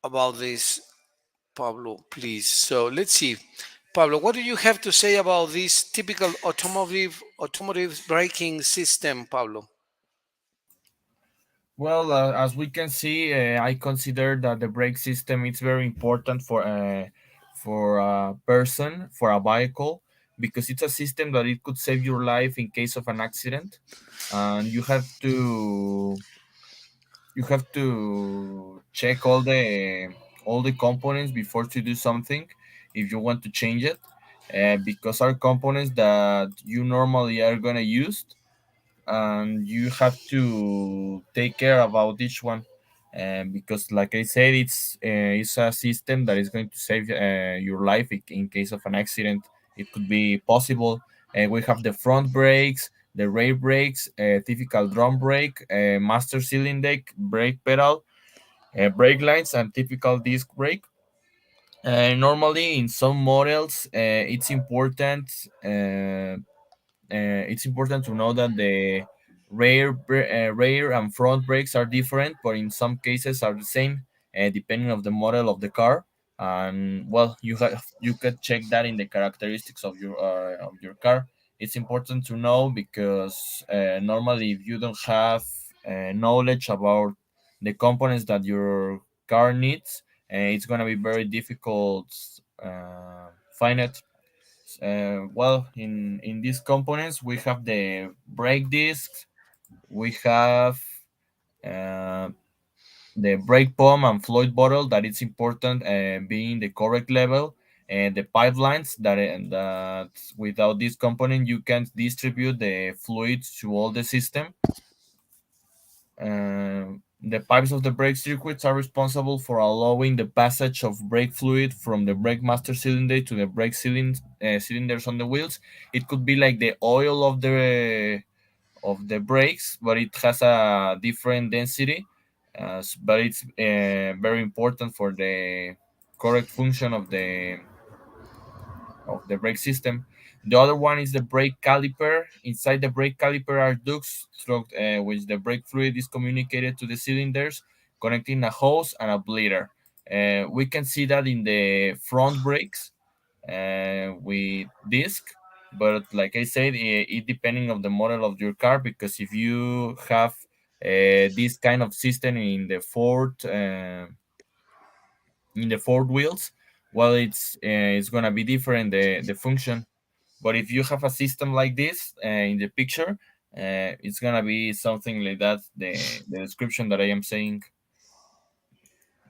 about this, Pablo, please. So let's see. Pablo, what do you have to say about this typical automotive braking system, Pablo? Well, as we can see, I consider that the brake system is very important for a person, for a vehicle, because it's a system that it could save your life in case of an accident, and you have to check all the components before to do something if you want to change it, because are components that you normally are gonna use, and you have to take care about each one, because like I said, it's a system that is going to save your life in case of an accident. It could be possible. We have the front brakes, the rear brakes, typical drum brake, master cylinder brake pedal, brake lines, and typical disc brake. Normally in some models, it's important to know that the rear and front brakes are different, but in some cases are the same, depending of the model of the car. And well, you can check that in the characteristics of your car. It's important to know because normally, if you don't have knowledge about the components that your car needs, it's gonna be very difficult find it. Well, in these components, we have the brake discs, we have uh, the brake pump and fluid bottle that it's important being the correct level, and the pipelines that without this component you can distribute the fluids to all the system. The pipes of the brake circuits are responsible for allowing the passage of brake fluid from the brake master cylinder to the cylinders on the wheels. It could be like the oil of the brakes, but it has a different density. But it's very important for the correct function of the brake system. The other one is the brake caliper. Inside the brake caliper are ducts through which the brake fluid is communicated to the cylinders, connecting a hose and a bleeder. We can see that in the front brakes with disc, but like I said, it depending of the model of your car, because if you have this kind of system in the Ford wheels, well, it's gonna be different the function. But if you have a system like this in the picture, it's gonna be something like that. The description that I am saying.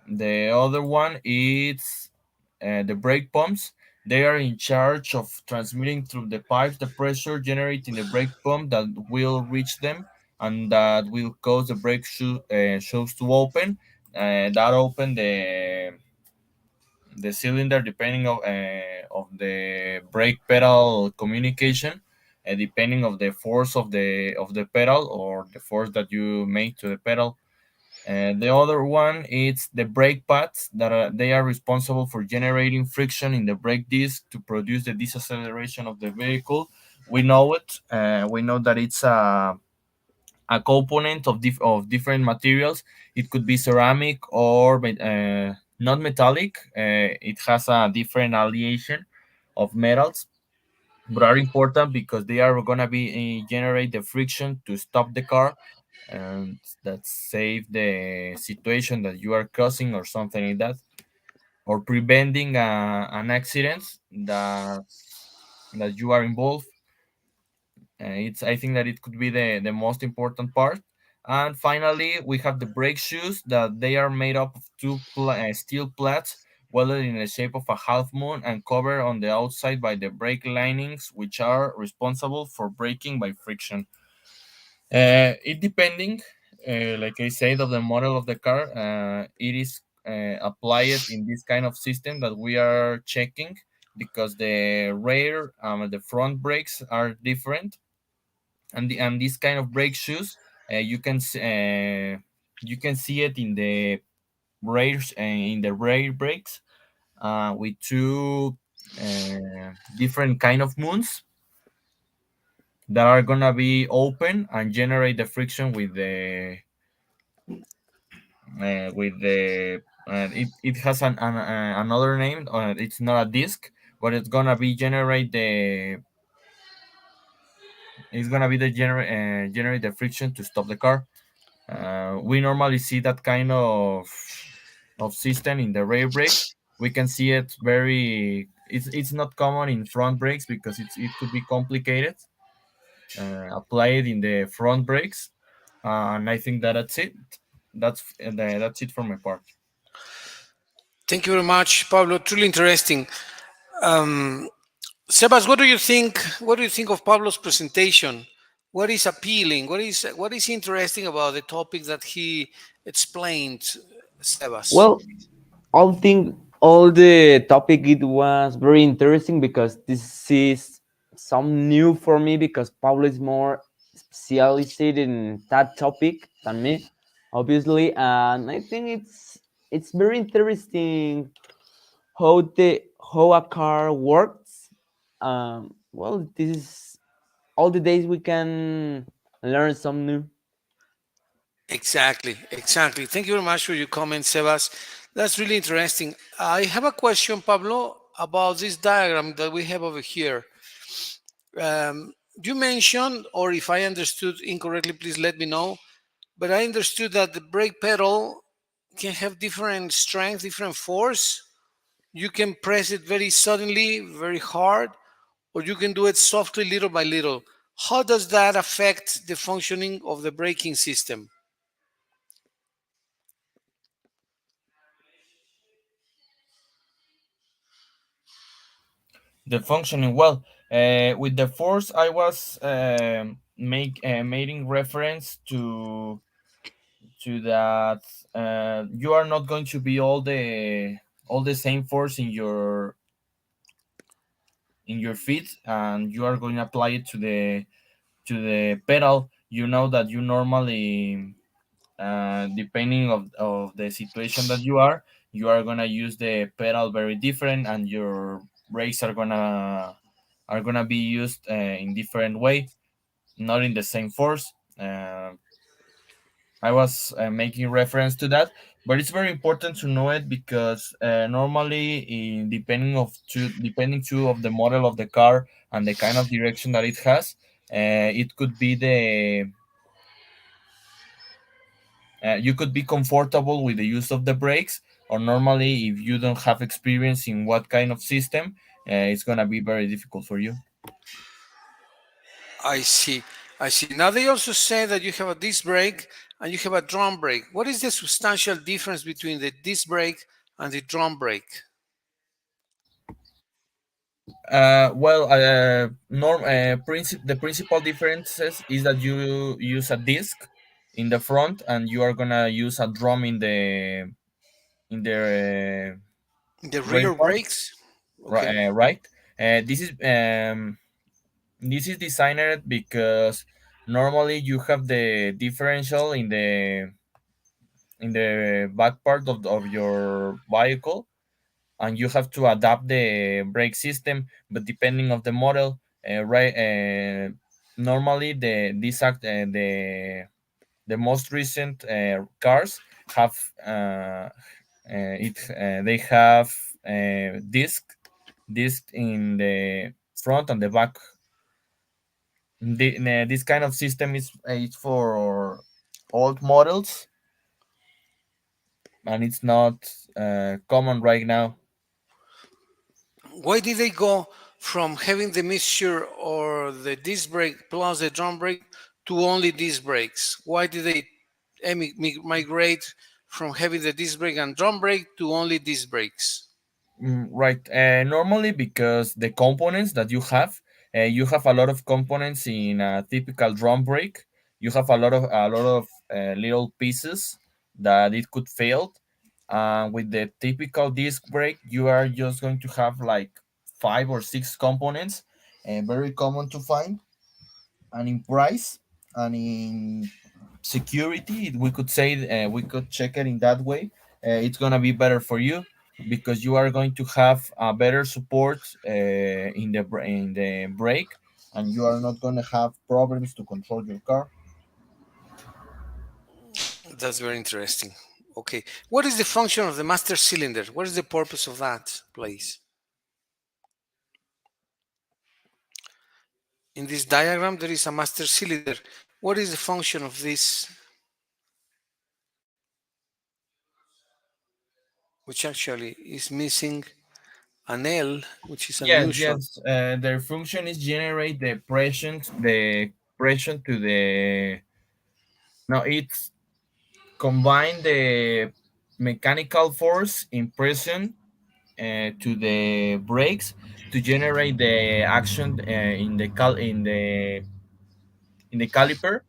The other one is the brake pumps. They are in charge of transmitting through the pipes the pressure generating the brake pump that will reach them, and that will cause the shoes to open. That open the cylinder depending of the brake pedal communication, depending of the force of the pedal, or the force that you make to the pedal. The other one is the brake pads they are responsible for generating friction in the brake disc to produce the deceleration of the vehicle. We know it. We know that it's a component of different materials. It could be ceramic or not metallic. It has a different alliation of metals, but are important because they are gonna be generate the friction to stop the car, and that save the situation that you are causing or something like that, or preventing an accident that you are involved. I think that it could be the most important part. And finally, we have the brake shoes that they are made up of two steel plates welded in the shape of a half moon and covered on the outside by the brake linings, which are responsible for braking by friction. It depending, like I said, of the model of the car, it is applied in this kind of system that we are checking, because the rear the front brakes are different, and this kind of brake shoes, you can see it in the rear brakes, with two different kind of moons that are gonna be open and generate the friction with the it has another name. It's not a disk, but it's gonna be generate the it's gonna be the generate the friction to stop the car. We normally see that kind of system in the rear brakes. We can see it very. It's not common in front brakes because it could be complicated. Apply it in the front brakes, and I think that's it. That's it for my part. Thank you very much, Pablo. Truly interesting. Um, Sebas, what do you think? What do you think of Pablo's presentation? What is appealing? What is interesting about the topic that he explained, Sebas? Well, all think all the topic it was very interesting because this is some new for me because Pablo is more specialized in that topic than me, obviously, and I think it's very interesting how a car works. Well, this is all the days we can learn some new. Exactly, exactly. Thank you very much for your comment, Sebas. That's really interesting. I have a question, Pablo, about this diagram that we have over here. You mentioned, or if I understood incorrectly, please let me know. But I understood that the brake pedal can have different strength, different force. You can press it very suddenly, very hard, or you can do it softly, little by little. How does that affect the functioning of the braking system? The functioning well. With the force, I was making reference to that you are not going to be all the same force in your feet, and you are going to apply it to the pedal. You know that you normally, depending of the situation that you are gonna use the pedal very different, and your brakes are gonna be used in different way, not in the same force. I was making reference to that, but it's very important to know it because normally, depending too of the model of the car and the kind of direction that it has, it could be the you could be comfortable with the use of the brakes, or normally, if you don't have experience in what kind of system, it's gonna be very difficult for you. I see. I see. Now they also say that you have a disc brake and you have a drum brake. What is the substantial difference between the disc brake and the drum brake? The principal differences is that you use a disc in the front, and you are gonna use a drum in the The rear rear part, brakes? Okay. right? This is designed because normally you have the differential in the back part of your vehicle, and you have to adapt the brake system, but depending of the model, right, normally the most recent cars have they have disc in the front and the back. This kind of system is for old models, and it's not common right now. Why did they go from having the mixture or the disc brake plus the drum brake to only disc brakes? Why did they migrate from having the disc brake and drum brake to only disc brakes? Right. Normally, because the components that you have a lot of components in a typical drum brake. You have a lot of little pieces that it could fail. With the typical disc brake, you are just going to have like 5 or 6 components, very common to find, and in price and in security, we could say, we could check it in that way. It's gonna be better for you because you are going to have a better support in the brake, and you are not gonna have problems to control your car. That's very interesting. Okay. What is the function of the master cylinder? What is the purpose of that, please? In this diagram, there is a master cylinder. What is the function of this, which actually is missing an L, which is Yes, unusual? yes. Their function is generate the pressure to the. No, it's combine the mechanical force in pressure to the brakes to generate the action in the caliper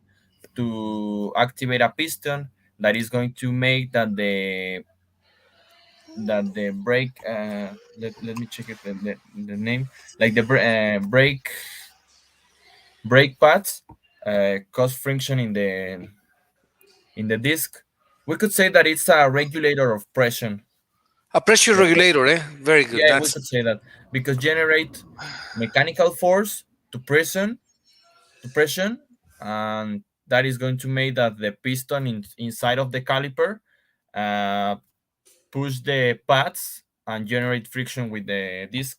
to activate a piston that is going to make that the brake let me check it the name like the brake pads cause friction in the disc. We could say that it's a regulator of pressure. A pressure regulator, eh? Very good. Yeah, we That's could say that because generate mechanical force to pressure, and that is going to make that the piston inside of the caliper uh, push the pads and generate friction with the disc.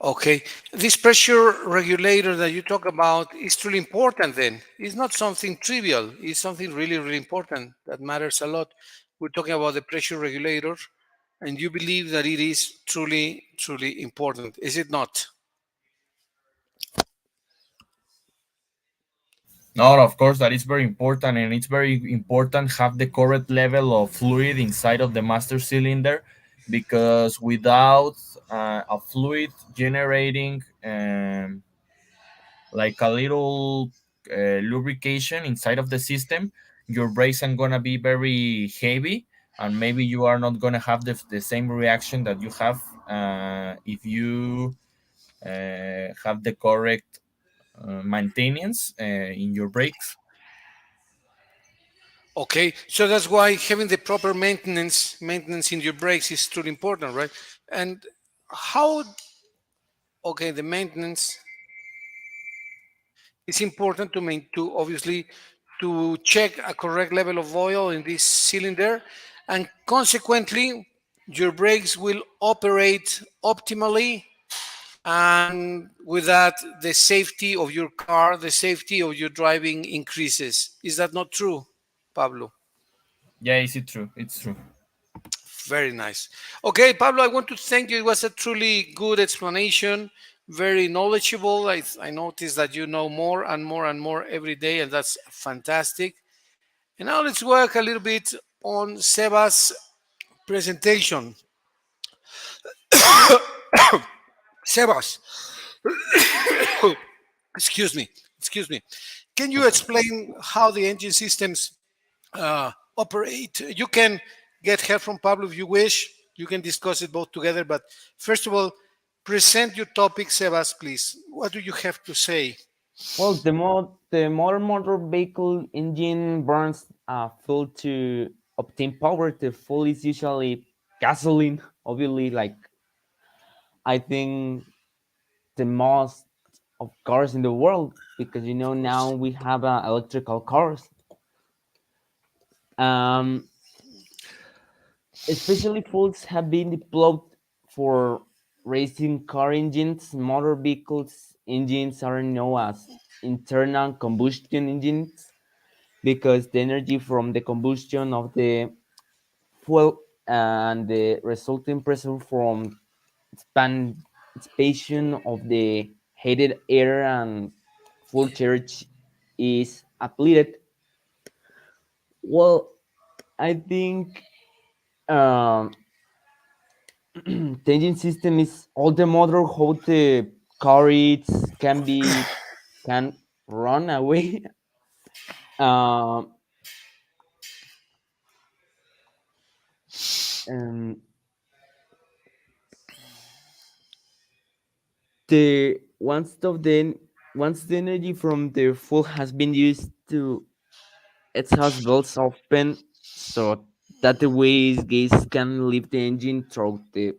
okay. This pressure regulator that you talk about is truly important then. It's not something trivial. It's something really, really important that matters a lot. We're talking about the pressure regulator, and you believe that it is truly, truly important. Is it not? No, of course, that is very important, and it's very important have the correct level of fluid inside of the master cylinder, because without a fluid generating like a little lubrication inside of the system, your brakes are gonna be very heavy, and maybe you are not gonna have the same reaction that you have if you have the correct maintenance in your brakes. Okay, so that's why having the proper maintenance in your brakes is truly important, right? And how, okay, the maintenance is important to obviously to check a correct level of oil in this cylinder, and consequently your brakes will operate optimally, and with that the safety of your car, the safety of your driving increases. Is that not true, Pablo? Yeah, is it true? It's true. Very nice. Okay, Pablo, I want to thank you. It was a truly good explanation, very knowledgeable. I noticed that you know more and more and more every day, and that's fantastic. And now let's work a little bit on Seba's presentation. Sebas, excuse me, excuse me. Can you explain how the engine systems operate? You can get help from Pablo if you wish. You can discuss it both together. But first of all, present your topic, Sebas, please. What do you have to say? Well, the modern motor vehicle engine burns fuel to obtain power. The fuel is usually gasoline. Obviously, like I think the most of cars in the world, because Of now course. we have electrical cars. Um, Especially fuels have been deployed for racing car engines. Motor vehicles engines are known as internal combustion engines because the energy from the combustion of the fuel and the resulting pressure from span expansion of the heated air and full charge is applied. Well, I think um, the engine system is all the motor how the car is can run away. um, um, the once the energy from the fuel has been used to exhaust valves open so that the waste gas can leave the engine through the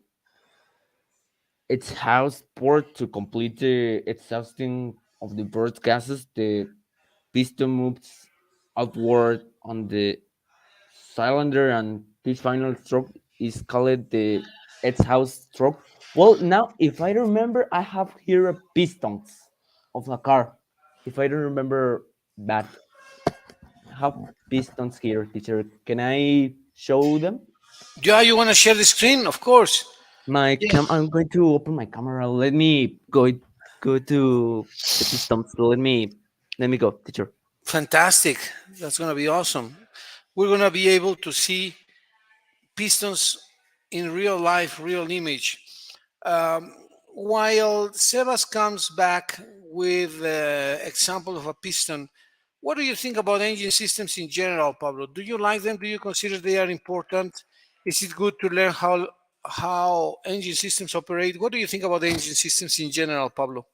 exhaust port to complete the exhausting of the burst gases. The piston moves outward on the cylinder, and this final stroke is called the exhaust stroke. Well, now if I remember, I have here a pistons of a car. If I don't remember bad, I have pistons here, teacher. Can I show them? Yeah, you want to share the screen? Of course. My Yeah. cam. I'm going to open my camera. Let me go to the pistons. Let me go, teacher. Fantastic. That's going to be awesome. We're going to be able to see pistons in real life, real image. Um, while Sebas comes back with the example of a piston, what do you think about engine systems in general, Pablo? Do you like them? Do you consider they are important? Is it good to learn how engine systems operate? What do you think about engine systems in general, Pablo?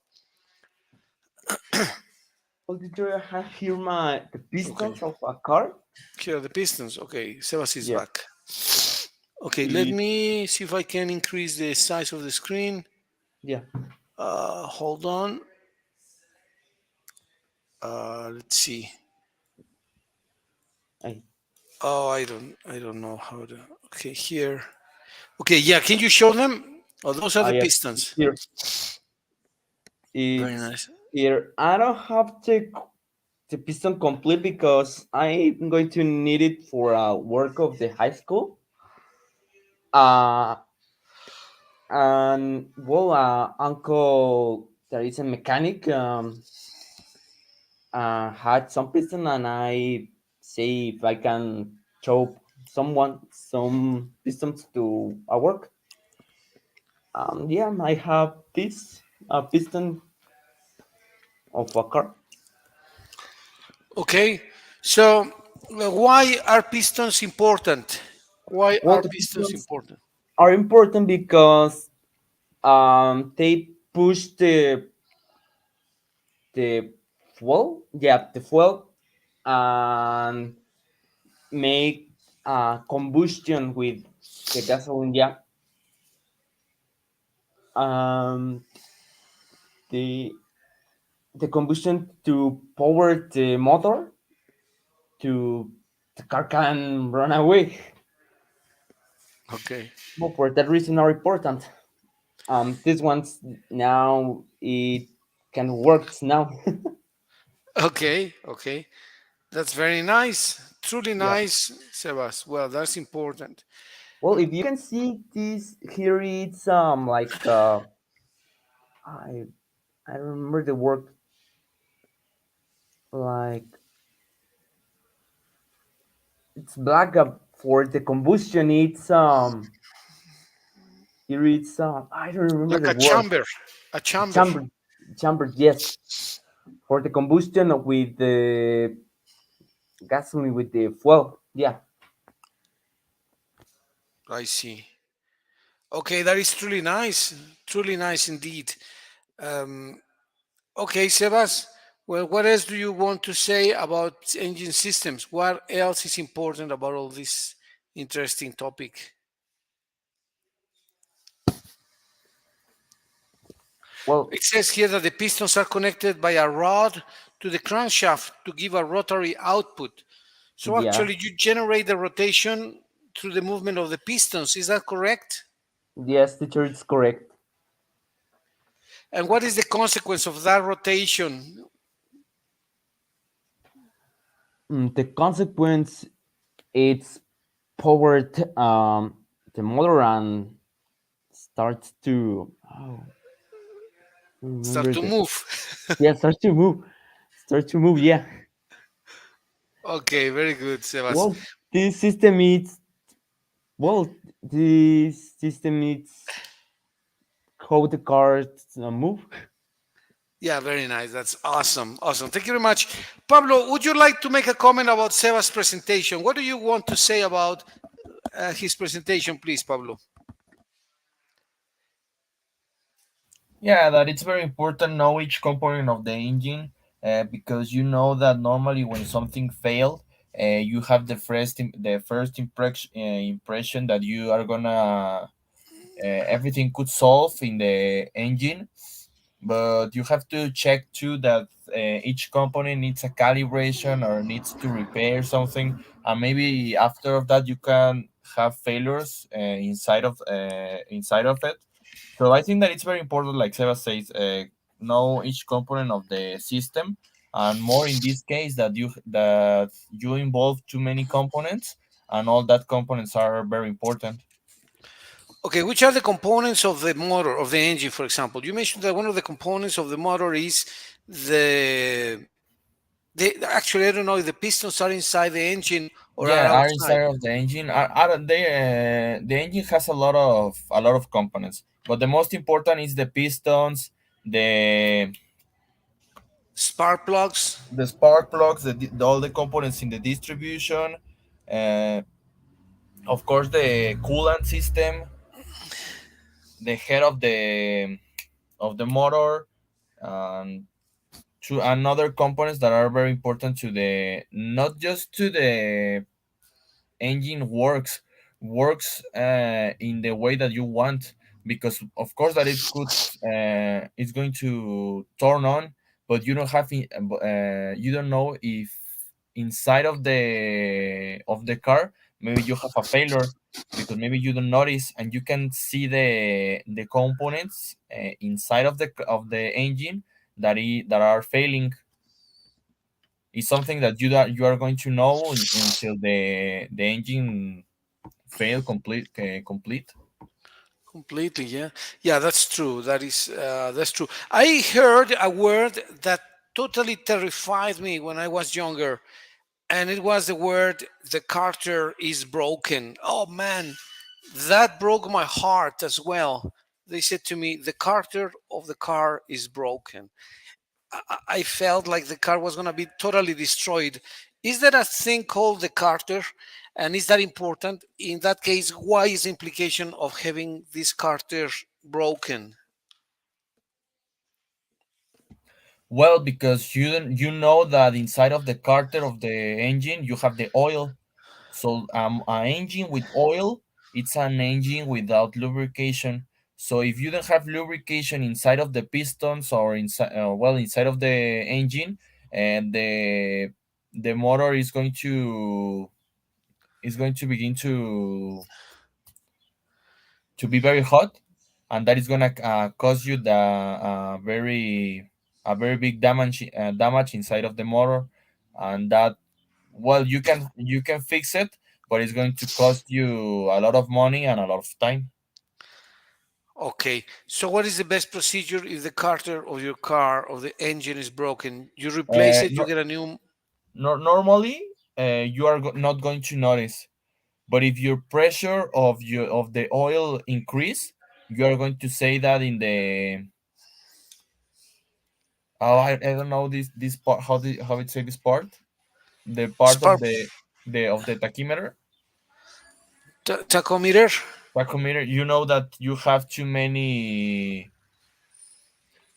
Well, teacher, I have here my the Okay, pistons of a car. here are the pistons. Okay, Sebas is Yeah. back. Okay, let It, me see if I can increase the size of the screen. yeah. Hold on. Let's see. I, Oh, I don't know how to. Okay, here. Okay, yeah. Can you show them? Oh, those are the yeah. pistons. Here. Very It's nice. here. I don't have the piston complete because I'm going to need it for work of the high school. Uh, and well, uncle, there is a mechanic. Had some piston, and I say if I can show someone some pistons to work. Yeah, I have this piston of a car. Okay, so why are pistons important? Why Well, are the pistons pistons important? are important because they push the fuel, yeah, the fuel, and make combustion with the gasoline, yeah. Um, the the combustion to power the motor to the car can run away. Okay, Well, for that reason are important. This one's now it can work now. okay. That's very nice. Truly Yeah. nice, Sebas. Well, that's important. Well, if you can see this here, it's like I I remember the word like it's black for the combustion. It's here it's I don't remember Like the a word. chamber, a chamber. Chamber, chamber. Yes, for the combustion with the gasoline with the fuel. Yeah. I see. Okay, that is truly nice indeed. Um, okay, Sebas. Well, what else do you want to say about engine systems? What else is important about all this interesting topic? Well, It says here that the pistons are connected by a rod to the crankshaft to give a rotary output. So yeah. actually, you generate the rotation through the movement of the pistons. Is that correct? Yes, teacher, it's correct. And what is the consequence of that rotation? The consequence it's powered the motor and starts to Start remember to the move. yeah start to move, yeah. Okay, very good, Sebas. Well, this system is well this system is how the cars move. Yeah, very nice. That's awesome. Awesome. Thank you very much. Pablo, would you like to make a comment about Sebas' presentation? What do you want to say about his presentation, please, Pablo? Yeah, that it's very important know each component of the engine, because you know that normally when something failed, you have the first impression that you are gonna everything could solve in the engine, but you have to check too that each component needs a calibration or needs to repair something, and maybe after of that you can have failures inside of it. So I think that it's very important, like Seba says, know each component of the system, and more in this case that you involve too many components, and all that components are very important. Okay, which are the components of the motor of the engine, for example? You mentioned that one of the components of the motor is the actually I don't know if the pistons are inside the engine or are Yeah, are outside. inside of the engine. Are they? The engine has a lot of components, but the most important is the pistons, the Spark plugs, the spark plugs, all the components in the distribution, uh, of course the coolant system, the head of the motor, and to another components that are very important to the not just to the engine works in the way that you want, because of course that it could it's going to turn on, but you don't know if inside of the car maybe you have a failure, because maybe you don't notice and you can see the components inside of the engine that are failing. Is something that you are going to know until the engine fail complete. completely. Yeah, yeah, that's true. That's true. I heard a word that totally terrified me when I was younger, and it was the word "the Carter is broken." Oh man, that broke my heart as well. They said to me, "The Carter of the car is broken." I felt like the car was going to be totally destroyed. Is there a thing called the Carter? And is that important? In that case, why is the implication of having this Carter broken? Well, because you know that inside of the carter of the engine you have the oil. So an engine with oil, it's an engine without lubrication. So if you don't have lubrication inside of the pistons or inside of the engine, and the motor is going to begin to be very hot, and that is gonna cause you the a very big damage inside of the motor, and that, well, you can fix it, but it's going to cost you a lot of money and a lot of time. Okay, so what is the best procedure if the Carter of your car or the engine is broken? You replace it, you No, get a new. normally you are not going to notice, but if your pressure of the oil increase, you are going to say that in the I don't know this part, how it say this part, the part of Spark the of the tachymeter tachometer. tachometer. You know that you have too many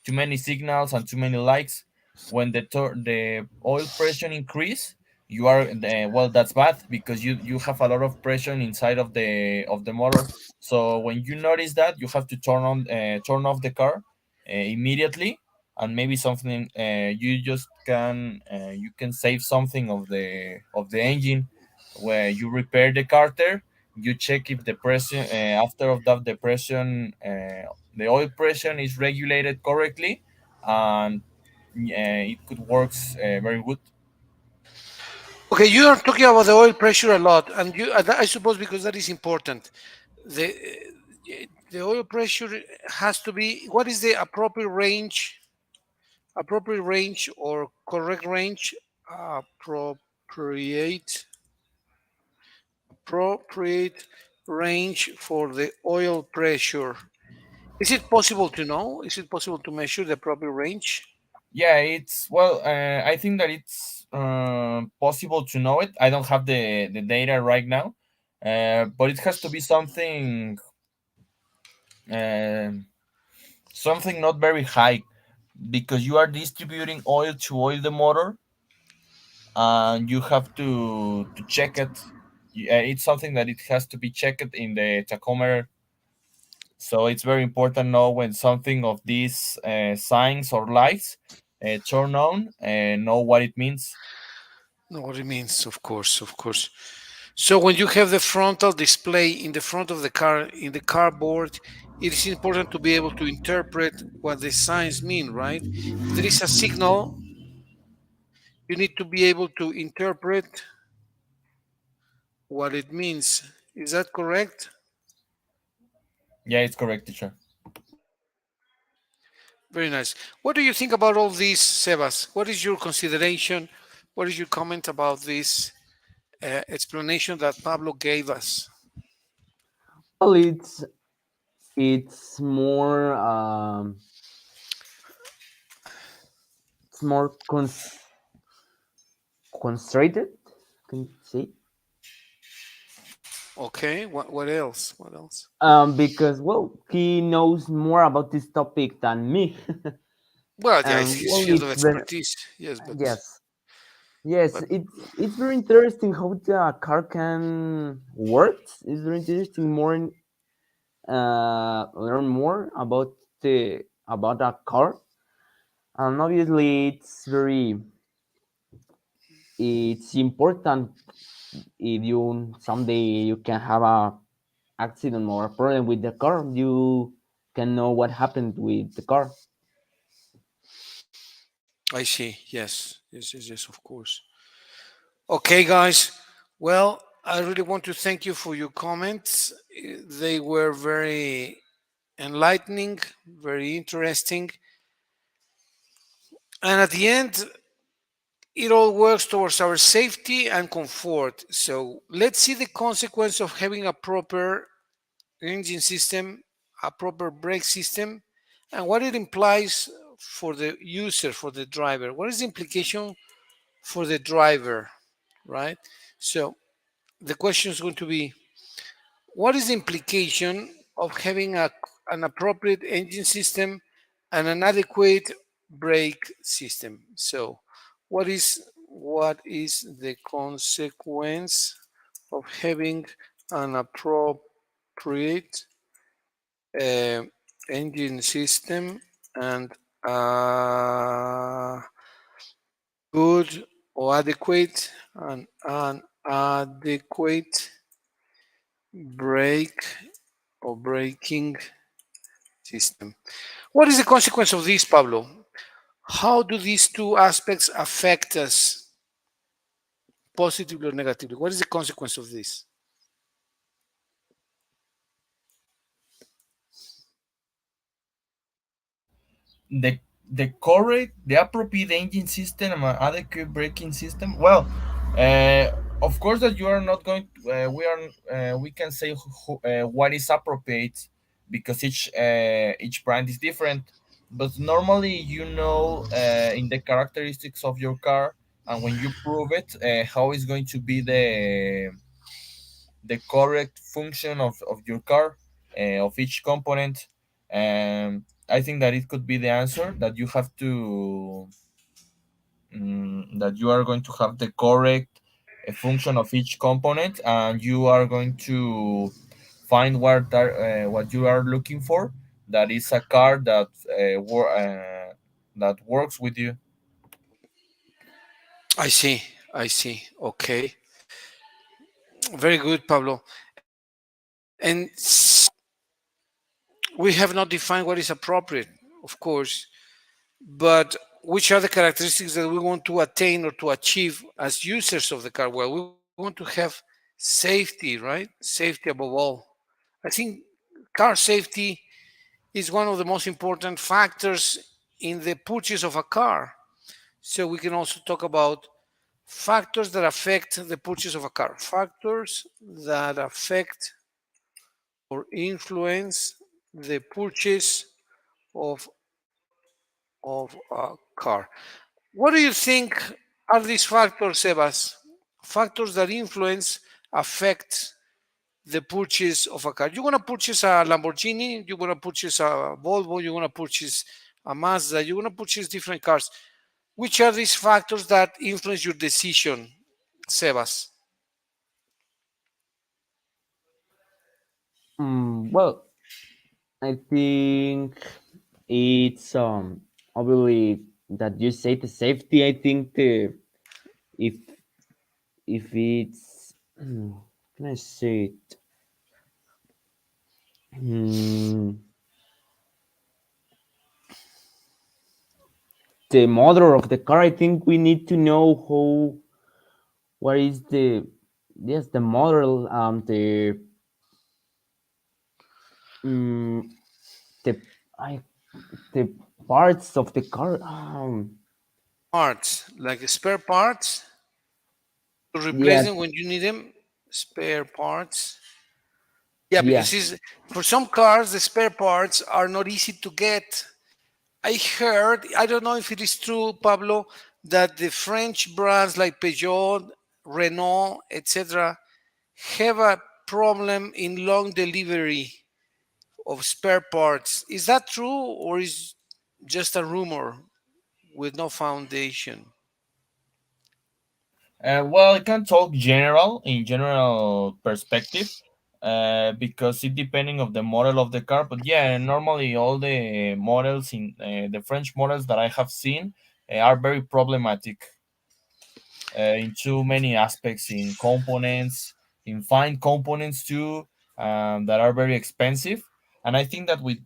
signals and too many lights. When the oil pressure increase, you are well, that's bad, because you have a lot of pressure inside of the motor. So when you notice that, you have to turn off the car immediately, and maybe something you just you can save something of the engine, where you repair the carter. You check if the pressure after of that the oil pressure is regulated correctly, and it could works very good. Okay, you are talking about the oil pressure a lot, and I suppose because that is important. The oil pressure has to be. What is the appropriate range? Appropriate range or correct range? Appropriate appropriate range for the oil pressure. Is it possible to know? Is it possible to measure the appropriate range? Yeah, it's well. I think that it's possible to know it. I don't have the data right now, but it has to be um something not very high, because you are distributing oil to oil the motor, and you have to check it. It's something that it has to be checked in the tachometer. So it's very important to know when something of these signs or lights turn on and know what it means. Know what it means, of course, of course. So when you have the frontal display in the front of the car, in the cardboard, it is important to be able to interpret what the signs mean, right? If there is a signal, you need to be able to interpret what it means. Is that correct? Yeah, it's correct, teacher. Very nice. What do you think about all this, Sebas? What is your consideration? What is your comment about this explanation that Pablo gave us? Well, it's more it's more concentrated. Can you say? Okay. What else? What else? Because well, he knows more about this topic than me, Well, yeah, it's and his well, field of it's very expertise. Yes, yes, yes. but It's very interesting how the car can work. It's very interesting. Learn more about a car, and obviously it's important if you someday you can have a accident or a problem with the car, you can know what happened with the car. I see. Yes, yes, yes, yes. Of course. Okay, guys. Well, I really want to thank you for your comments. They were very enlightening, very interesting, and at the end, it all works towards our safety and comfort. So let's see the consequence of having a proper engine system, a proper brake system, and what it implies for the user, for the driver. What is the implication for the driver, right? So the question is going to be, what is the implication of having an appropriate engine system and an adequate brake system? So, what is the consequence of having an appropriate uh, engine system and a good or adequate and an adequate brake or braking system? What is the consequence of this, Pablo? How do these two aspects affect us positively or negatively? What is the consequence of this? The appropriate engine system and adequate braking system. Well, of course that you are not going to, we can say what is appropriate, because each brand is different, but normally in the characteristics of your car, and when you prove it, how is going to be the correct function of your car, of each component. I think that it could be the answer, that you have to that you are going to have the correct function of each component, and you are going to find what you are looking for, that is a car that works with you. I see. I see. Okay. Very good, Pablo. And we have not defined what is appropriate, of course, but which are the characteristics that we want to attain or to achieve as users of the car? Well, we want to have safety, right? Safety above all. I think car safety is one of the most important factors in the purchase of a car. So we can also talk about factors that affect the purchase of a car, factors that affect or influence the purchase of a car. What do you think are these factors, Sebas? Factors that influence, affect the purchase of a car. You're going to purchase a Lamborghini, you're going to purchase a Volvo, you're going to purchase a Mazda, you're going to purchase different cars. Which are these factors that influence your decision, Sebas? Well, I think it's obviously that you say the safety. I think the if it's can I say it? Hmm, the motor of the car. I think we need to know how what is the yes the model um, the I the parts of the car. Parts, like spare parts, to replace Yeah, them when you need them. Spare parts. Yeah, yeah, because for some cars, the spare parts are not easy to get. I heard, I don't know if it is true, Pablo, that the French brands like Peugeot, Renault, etc., have a problem in long delivery of spare parts. Is that true or is just a rumor with no foundation? Well, I can talk general in general perspective, because it depending of the model of the car. But yeah, normally all the models in the French models that I have seen are very problematic in too many aspects, in components, in fine components too, that are very expensive. And I think that with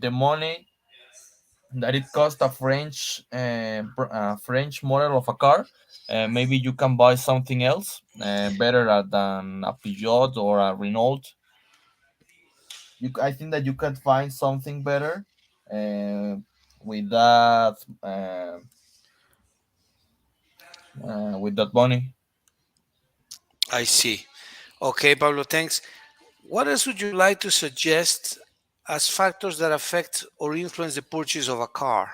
the money that it cost a French model of a car, maybe you can buy something else better than a Peugeot or a Renault. I think that you can find something better uh, with that money. I see. Okay, Pablo, thanks. What else would you like to suggest as factors that affect or influence the purchase of a car?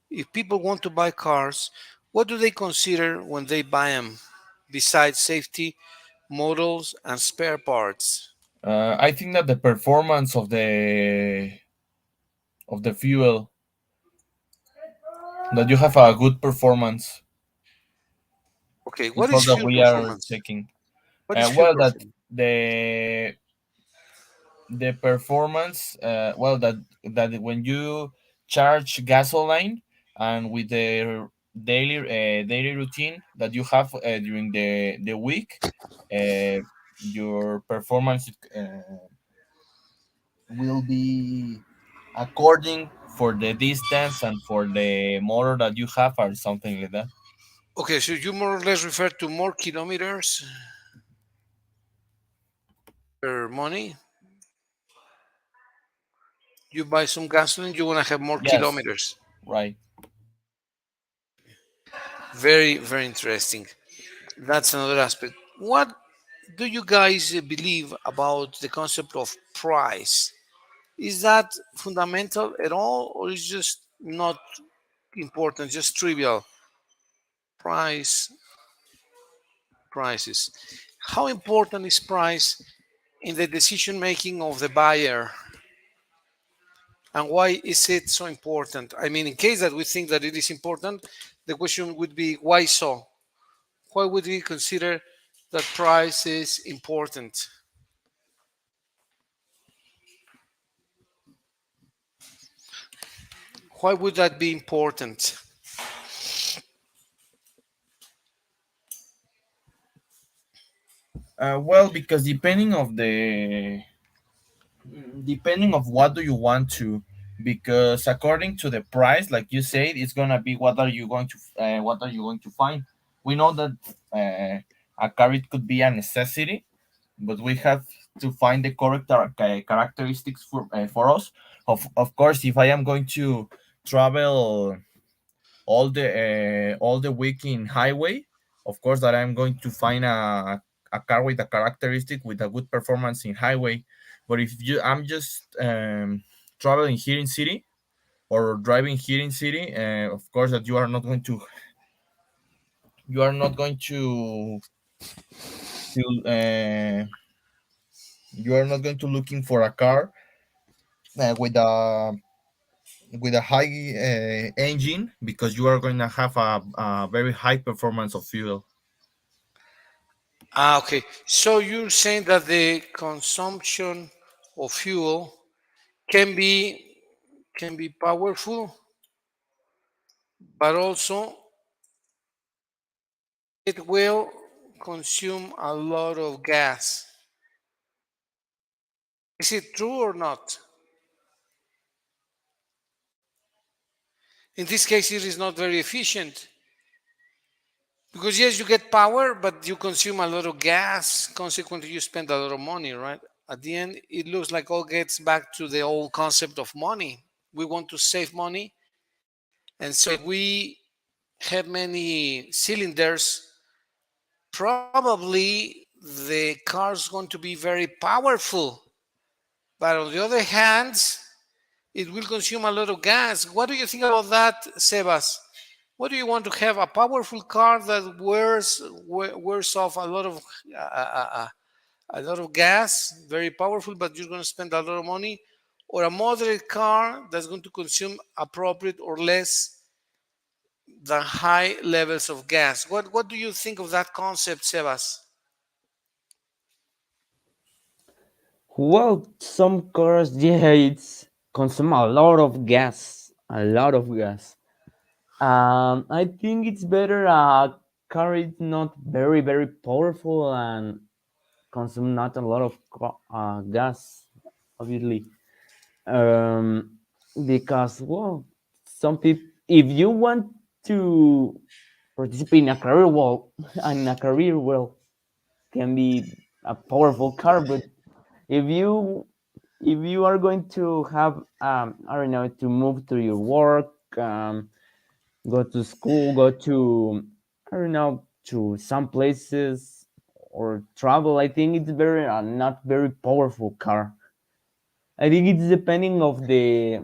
If people want to buy cars, what do they consider when they buy them besides safety, models, and spare parts? I think that the performance of the fuel, that you have a good performance, Okay, is what all is that fuel we are performance? checking. What is fuel Well, that performance? the performance, well, that when you charge gasoline and with the daily routine that you have during the week, uh, your performance will be according for the distance and for the motor that you have or something like that. Okay, so you more or less refer to more kilometers per money. You buy some gasoline, you want to have more Yes, kilometers. right. Very, very interesting. That's another aspect. What do you guys believe about the concept of price? Is that fundamental at all, or is just not important, just trivial? Price, prices. How important is price in the decision making of the buyer, and why is it so important? I mean, in case that we think that it is important, the question would be why so? Why would we consider that price is important? Why would that be important? Well, because depending of what do you want to, because according to the price, like you said, it's gonna be what are you going to find. We know that a car, it could be a necessity, but we have to find the correct characteristics for us. Of course, if I am going to travel all the week in highway, of course that I'm going to find a car with a characteristic with a good performance in highway. But if I'm just traveling here in city or driving here in city, of course that you are not going to you are not going to looking for a car with a high engine, because you are going to have a very high performance of fuel. Ah, okay. So you're saying that the consumption of fuel can be can be powerful, but also it will consume a lot of gas. Is it true or not? In this case, it is not very efficient because yes, you get power, but you consume a lot of gas. Consequently, you spend a lot of money, right? At the end, it looks like all gets back to the old concept of money. We want to save money, and so if we have many cylinders, probably the car is going to be very powerful. But on the other hand, it will consume a lot of gas. What do you think about that, Sebas? What do you want to have? A powerful car that wears off uh, uh, uh, a lot of gas, very powerful, but you're going to spend a lot of money, or a moderate car that's going to consume appropriate or less than high levels of gas? What do you think of that concept, Sebas? Well, some cars, yeah, it's consume a lot of gas, a lot of gas. I think it's better a car is not very very powerful and consume not a lot of gas, obviously. Um, because well, some people, if you want to participate in a career, well, in a career, well, can be a powerful car, but if you if you are going to have I don't know, to move to your work, go to school, go to I don't know, to some places or travel, I think it's very not very powerful car. I think it's depending of the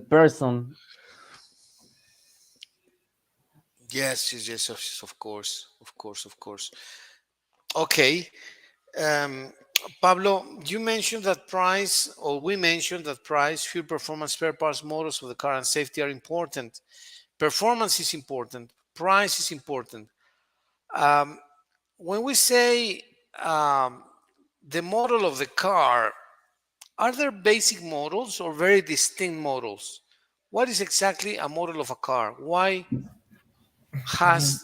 person. Yes, yes, yes, of course, of course, of course. Okay. Um, Pablo, you mentioned that price, or we mentioned that price, fuel performance, spare parts, models of the car, and safety are important. Performance is important. Price is important. Um, when we say um, the model of the car, are there basic models or very distinct models? What is exactly a model of a car? Why has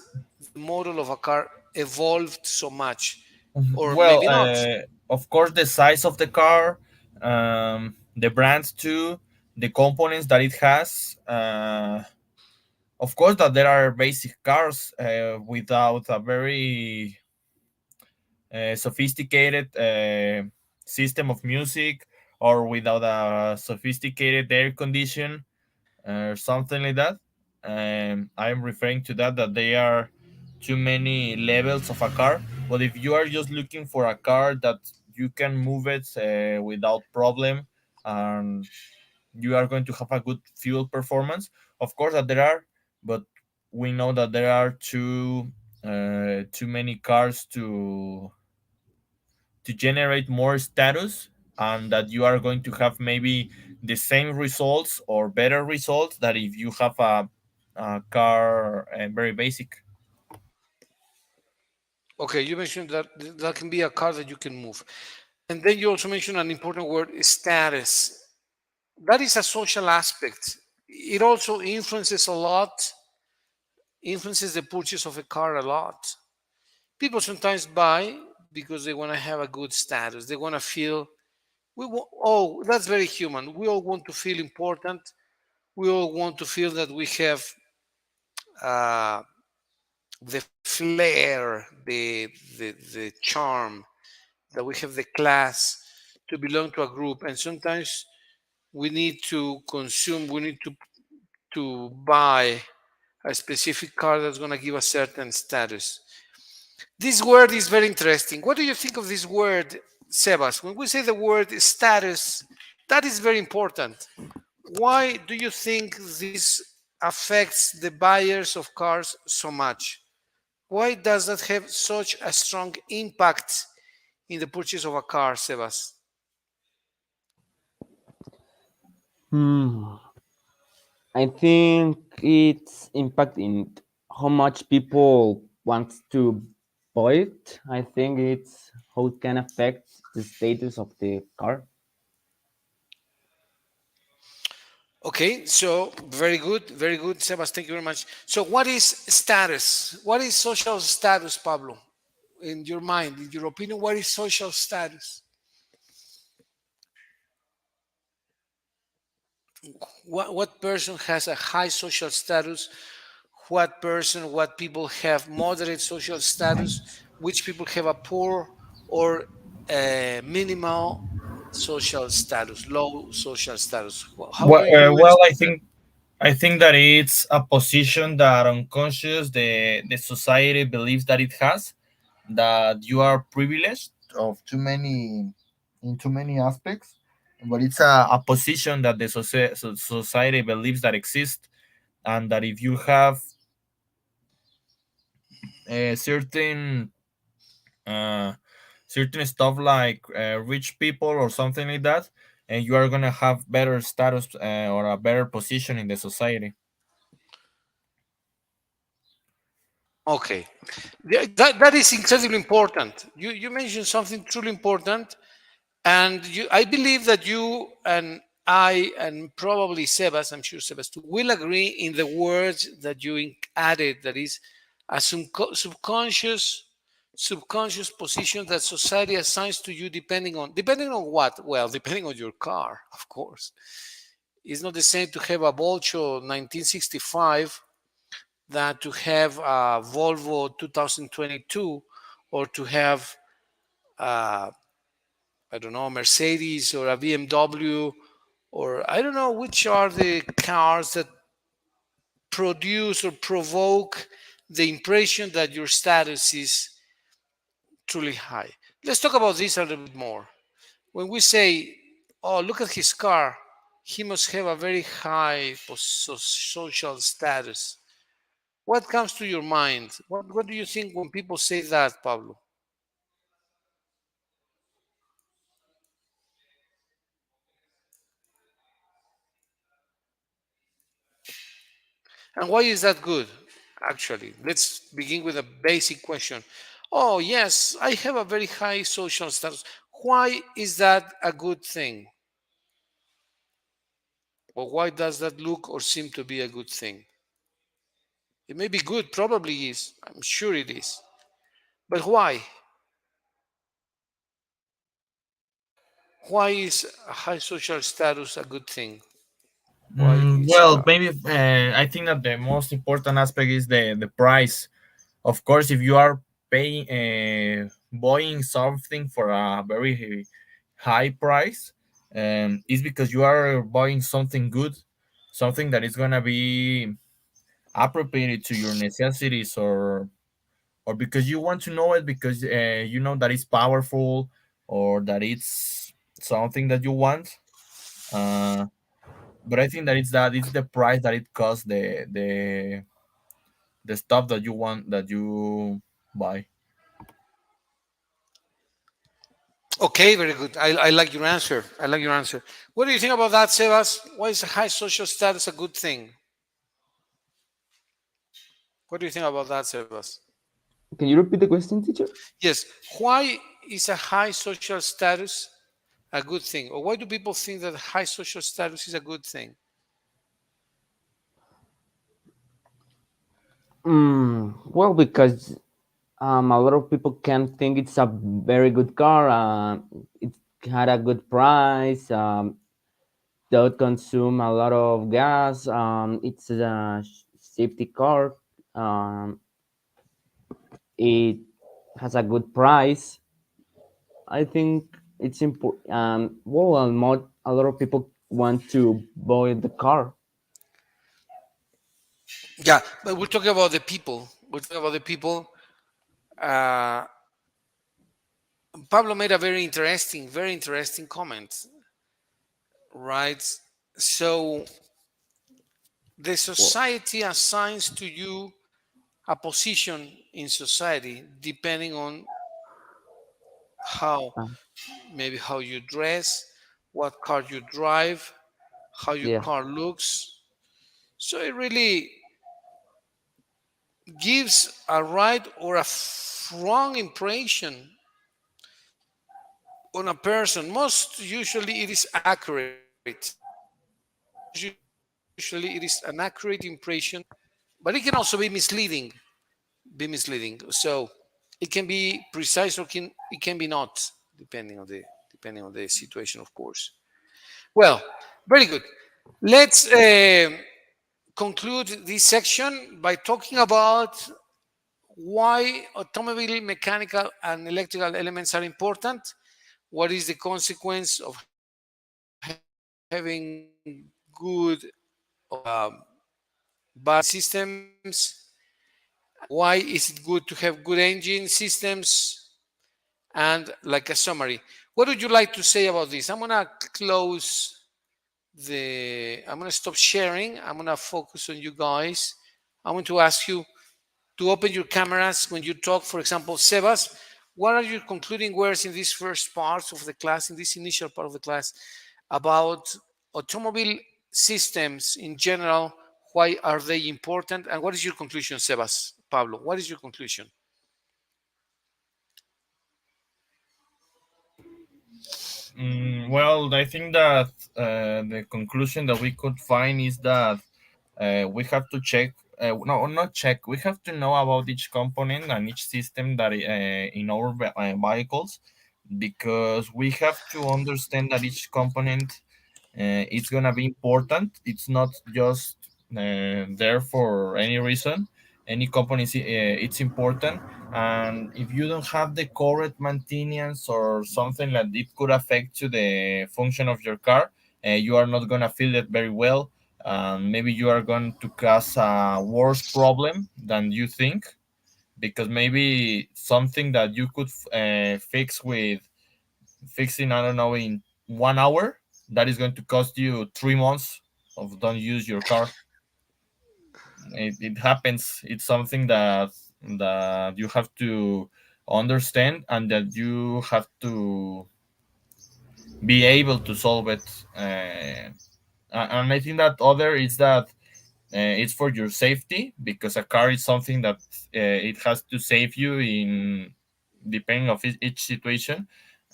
the model of a car evolved so much? Or Well, maybe not. of course, the size of the car, the brand too, the components that it has. Of course, that there are basic cars without a very sophisticated system of music or without a sophisticated air condition or something like that. I'm referring to that they are too many levels of a car. But if you are just looking for a car that you can move it without problem, and you are going to have a good fuel performance, of course that there are, but we know that there are too many cars to generate more status, and that you are going to have maybe the same results or better results that if you have a car very basic. Okay, you mentioned that that can be a car that you can move. And then you also mentioned an important word, status. That is a social aspect. It also influences the purchase of a car a lot. People sometimes buy because they want to have a good status. They want to feel, oh, that's very human. We all want to feel important. We all want to feel that we have uh, the flair, the charm, that we have the class to belong to a group. And sometimes we need to consume, we need to buy a specific car that's going to give a certain status. This word is very interesting. What do you think of this word, Sebas? When we say the word status, that is very important. Why do you think this affects the buyers of cars so much? Why does that have such a strong impact in the purchase of a car, Sebas? Hmm. I think it's impact in how much people want to buy it. I think it's how it can affect the status of the car. Okay, so very good, Sebas. Thank you very much. So, what is status? What is social status, Pablo? In your mind, in your opinion, what is social status? What person has a high social status? What people have moderate social status? Which people have a poor or minimal social status, low social status? How do you Well, understand that? I think that it's a position that unconscious the society believes that it has, that you are privileged of too many in too many aspects, but it's a position that the society believes that exists, and that if you have a uh, certain stuff like rich people or something like that, and you are gonna have better status or a better position in the society. Okay. Yeah, that is incredibly important. You mentioned something truly important, and I believe that you and I and probably Sebas, I'm sure Sebas too, will agree in the words that you added. That is a subconscious position that society assigns to you depending on what? Well, depending on your car, of course. It's not the same to have a Volvo 1965 than to have a Volvo 2022 or to have I don't know, Mercedes or a BMW, or I don't know which are the cars that produce or provoke the impression that your status is truly high. Let's talk about this a little bit more. When we say, oh, look at his car, he must have a very high social status. What comes to your mind? What do you think when people say that, Pablo? And why is that good? Actually, let's begin with a basic question. Oh, yes, I have a very high social status. Why is that a good thing? Or why does that look or seem to be a good thing? It may be good, probably is. I'm sure it is. But why? Why is a high social status a good thing? Why is Well, maybe I think that the most important aspect is the price. Of course, if you are paying buying something for a very high price, it's because you are buying something good, something that is gonna be appropriate to your necessities, or because you want to know it because you know that it's powerful, or that it's something that you want. Uh, but I think that it's the price that it costs the stuff that you want that you buy. okay, very good. I like your answer. I like your answer. What do you think about that, Sebas? Why is a high social status a good thing? What do you think about that, Sebas? Can you repeat the question, teacher? Yes. Why is a high social status a good thing? Or why do people think that high social status is a good thing? Well, because a lot of people can think it's a very good car. It had a good price. Don't consume a lot of gas. It's a safety car. Um, it has a good price. I think it's important. Well, a lot of people want to buy the car. Yeah, but we're talking about the people. We're talking about the people. Uh, Pablo made a very interesting comment, right? So the Well, society assigns to you a position in society depending on how, uh, maybe how you dress, what car you drive, how your yeah. car looks. So it really gives a right or a wrong impression on a person. Most usually it is accurate. Most usually usually it is an accurate impression, but it can also be misleading. So it can be precise or it can be not, depending on the situation, of course. Well, very good. Let's conclude this section by talking about why automobile mechanical and electrical elements are important. What is the consequence of having good or bad systems? Why is it good to have good engine systems? And like a summary, what would you like to say about this? I'm gonna close I'm gonna stop sharing. I'm gonna focus on you guys. I want to ask you to open your cameras when you talk. For example, Sebas, what are your concluding words in this first part of the class, in this initial part of the class, about automobile systems in general? Why are they important? And what is your conclusion, Sebas? Pablo, what is your conclusion? Well, I think that the conclusion that we could find is that we have to check. No, not check. We have to know about each component and each system that in our vehicles, because we have to understand that each component it's gonna be important. It's not just there for any reason. Any company it's important, and if you don't have the correct maintenance or something like it could affect to the function of your car, you are not gonna feel it very well. Maybe you are going to cause a worse problem than you think, because maybe something that you could fix with fixing, I don't know, in 1 hour, that is going to cost you 3 months of don't use your car. It happens. It's something that you have to understand and that you have to be able to solve it. And I think that other is that it's for your safety, because a car is something that it has to save you in depending of each situation.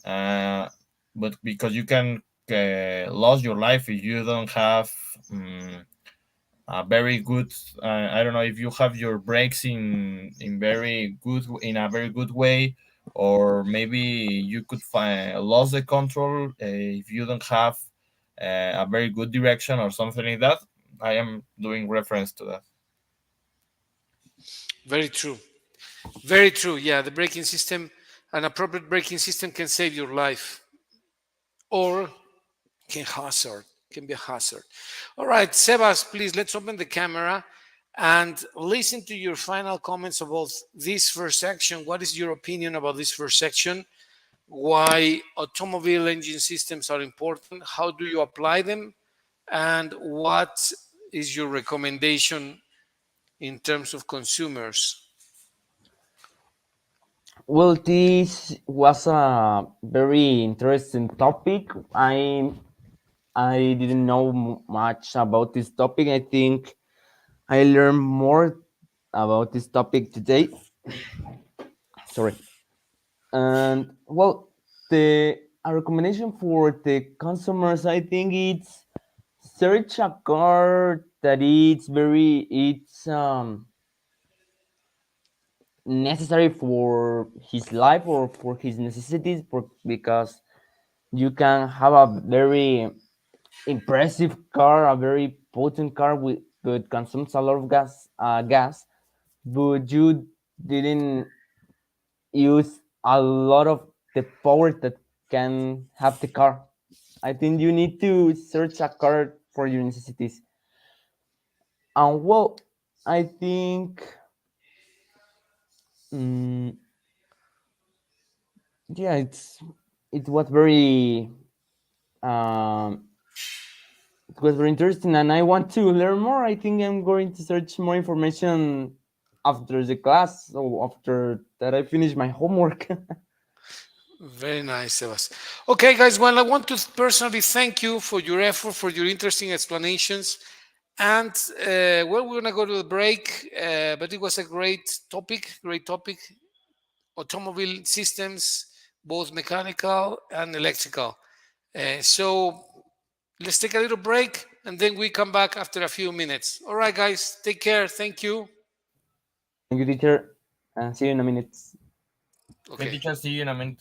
uh, but because you can lose your life if you don't have a very good I don't know, if you have your brakes in very good in a very good way, or maybe you could find lose the control if you don't have a very good direction or something like that. I am doing reference to that. Very true. Very true. Yeah, the braking system, an appropriate braking system can save your life or can be a hazard. All right, Sebas, please let's open the camera and listen to your final comments about this first section. What is your opinion about this first section? Why automobile engine systems are important? How do you apply them? And what is your recommendation in terms of consumers? Well, this was a very interesting topic. I didn't know much about this topic. I think I learned more about this topic today. Sorry. And well, the a recommendation for the consumers, I think it's search a car that it's necessary for his life or for his necessities, because you can have a very impressive car, a very potent car with but consumes a lot of gas, but you didn't use a lot of the power that can have the car. I think you need to search a car for your necessities. And well, I think mm, yeah, it was very um, it was very interesting, and I want to learn more. I think I'm going to search more information after the class, or after that I finish my homework. Very nice, Sebas. Okay, guys, well, I want to personally thank you for your effort, for your interesting explanations. And well, we're going to go to the break, but it was a great topic. Automobile systems, both mechanical and electrical. So Let's take a little break and then we come back after a few minutes. All right, guys, take care. Thank you. Thank you, teacher. And see you in a minute. Okay, Okay. teacher, see you in a minute.